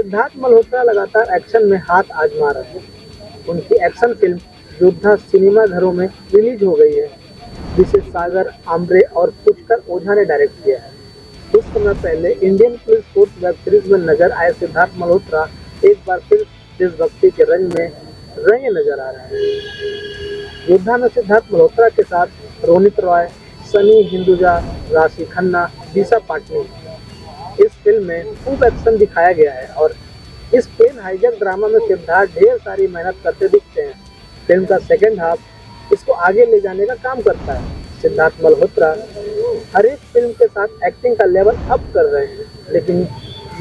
सिद्धार्थ मल्होत्रा लगातार एक्शन में हाथ आजमा रहे हैं। उनकी एक्शन फिल्म योद्धा सिनेमाघरों में रिलीज हो गई है, जिसे सागर आम्रे और पुष्कर ओझा ने डायरेक्ट किया है। कुछ समय पहले Indian police force web series में नजर आए सिद्धार्थ मल्होत्रा एक बार फिर देशभक्ति के रंग में रंगे नजर आ रहे हैं। योद्धा में सिद्धार्थ मल्होत्रा के साथ रोनित रॉय, सनी हिंदुजा, राशि खन्ना, दिशा पाटनी इस फिल्म में खूब एक्शन दिखाया गया है और इस प्लेन हाईजैक ड्रामा में सिद्धार्थ ढेर सारी मेहनत करते दिखते हैं। फिल्म का सेकेंड हाफ इसको आगे ले जाने का काम करता है। सिद्धार्थ मल्होत्रा हर एक फिल्म के साथ एक्टिंग का लेवल अप कर रहे हैं, लेकिन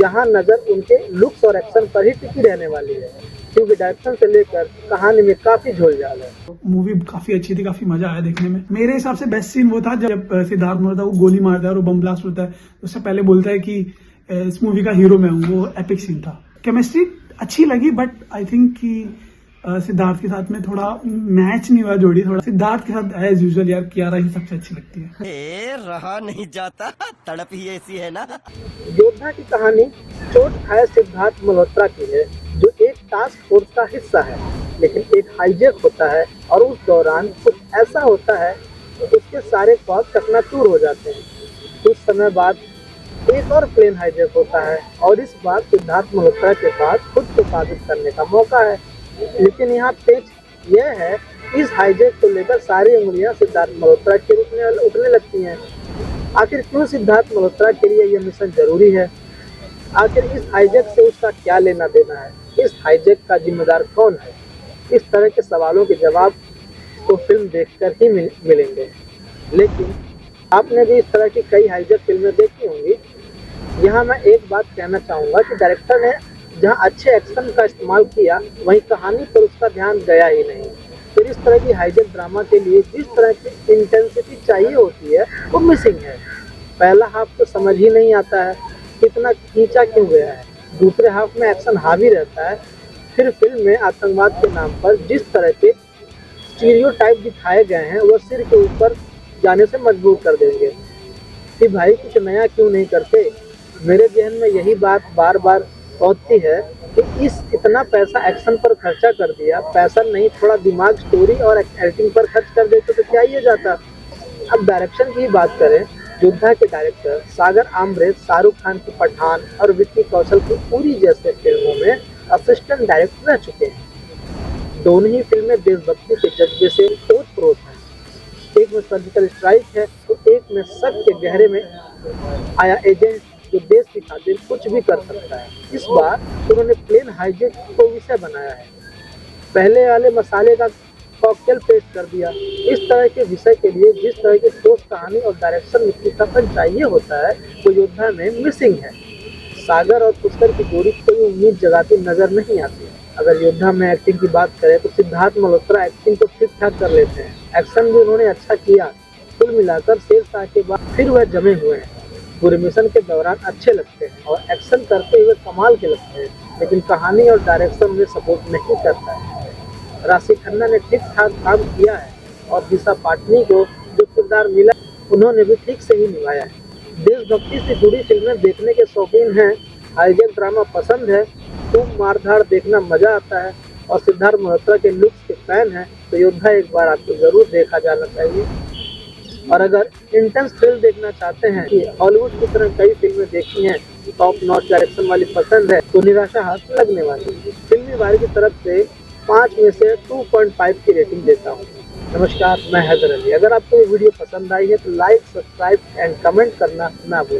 यहाँ नज़र उनके लुक्स और एक्शन पर ही टिकी रहने वाली है, क्योंकि डायरेक्शन से लेकर कहानी में काफी झोलझाल है। मूवी काफी अच्छी थी, काफी मजा आया देखने में। मेरे हिसाब से बेस्ट सीन वो था जब सिद्धार्थ मल्होत्रा वो गोली मारता है और वो बम ब्लास्ट होता है, उससे पहले बोलता है कि इस मूवी का हीरो मैं हूँ। वो एपिक सीन था। केमिस्ट्री अच्छी लगी, बट आई थिंक कि सिद्धार्थ के साथ में थोड़ा मैच नहीं हुआ जोड़ी। थोड़ा सिद्धार्थ के साथ एज यूजुअल यार कियारा ही सबसे अच्छी लगती है। रहा नहीं जाता, तड़प ही ऐसी है ना। योद्धा की कहानी चोट खाए सिद्धार्थ मल्होत्रा की है, जो एक टास्क फोर्स का हिस्सा है, लेकिन एक हाईजैक होता है और उस दौरान कुछ ऐसा होता है कि उसके सारे ख्वाब चकनाचूर हो जाते हैं। कुछ समय बाद एक और प्लेन हाईजैक होता है और इस बार सिद्धार्थ मल्होत्रा के पास खुद को साबित करने का मौका है, लेकिन यहाँ पेच यह है, इस हाईजैक को लेकर सारी उंगलियां सिद्धार्थ मल्होत्रा के उठने लगती हैं। आखिर क्यों सिद्धार्थ मल्होत्रा के लिए यह मिशन जरूरी है? आखिर इस हाईजैक से उसका क्या लेना देना है? इस हाईजैक का जिम्मेदार कौन है? इस तरह के सवालों के जवाब तो फिल्म देखकर ही मिलेंगे। लेकिन आपने भी इस तरह की कई हाईजैक फिल्में देखी होंगी। यहाँ मैं एक बात कहना चाहूँगा कि डायरेक्टर ने जहाँ अच्छे एक्शन का इस्तेमाल किया, वहीं कहानी पर उसका ध्यान गया ही नहीं। फिर इस तरह की हाईजैक ड्रामा के लिए जिस तरह की इंटेंसिटी चाहिए होती है, वो मिसिंग है। पहला हाफ तो समझ ही नहीं आता है कितना खींचा क्यों गया है। दूसरे हाफ में एक्शन हावी रहता है। फिर फिल्म में आतंकवाद के नाम पर जिस तरह के स्टीरियोटाइप दिखाए गए हैं, वह सिर के ऊपर जाने से मजबूर कर देंगे कि भाई कुछ नया क्यों नहीं करते। मेरे जहन में यही बात बार बार पहुंचती है कि इस इतना पैसा एक्शन पर खर्चा कर दिया, पैसा नहीं थोड़ा दिमाग, स्टोरी और एक्टिंग पर खर्च कर देते तो क्या ये जाता। अब डायरेक्शन की बात करें, योद्धा के डायरेक्टर सागर आम्रे शाहरुख खान की पठान और विक्की कौशल की उरी जैसे फिल्मों में असिस्टेंट डायरेक्टर रह चुके हैं। दोनों ही फिल्में देशभक्ति के जज्बे से ओतप्रोत हैं। एक में सर्जिकल स्ट्राइक है तो एक में सच के गहरे में आया एजेंट जो देश की खातिर कुछ भी कर सकता है। इस बार उन्होंने प्लेन हाईजैक को विषय बनाया है, पहले वाले मसाले का कॉकटेल पेश कर दिया। इस तरह के विषय के लिए जिस तरह की ठोस कहानी और डायरेक्शन में तीखापन चाहिए होता है, वो योद्धा में मिसिंग है। सागर और पुष्कर की जोड़ी कोई उम्मीद जगाती नजर नहीं आती। अगर योद्धा में एक्टिंग की बात करें तो सिद्धार्थ मल्होत्रा एक्टिंग को ठीक ठाक कर लेते हैं, एक्शन भी उन्होंने अच्छा किया। कुल मिलाकर शेरशाह के बाद फिर वह जमे हुए हैं। पूरे मिशन के दौरान अच्छे लगते हैं और एक्शन करते हुए कमाल के लगते हैं, लेकिन कहानी और डायरेक्शन में सपोर्ट नहीं करता है। राशि खन्ना ने ठीक ठाक काम किया है और दिशा पाटनी को जो किरदार मिला उन्होंने भी ठीक से ही निभाया है। देशभक्ति से जुड़ी फिल्में देखने के शौकीन हैं, हाईजैक ड्रामा पसंद है, खूब मारधाड़ देखना मजा आता है और सिद्धार्थ मल्होत्रा के लुक्स के फैन हैं, तो योद्धा एक बार आपको जरूर देखा जाना चाहिए। और अगर इंटेंस थ्रिल देखना चाहते हैं कि हॉलीवुड की तरह कई फिल्में देखी हैं, टॉप नॉच डायरेक्शन वाली पसंद है, तो निराशा हाथ लगने वाली। फिल्मी वारी की तरफ से 5 में से 2.5 की रेटिंग देता हूँ। नमस्कार, मैं हैदर अली। अगर आपको ये वीडियो पसंद आई है तो लाइक, सब्सक्राइब एंड कमेंट करना ना भूलें।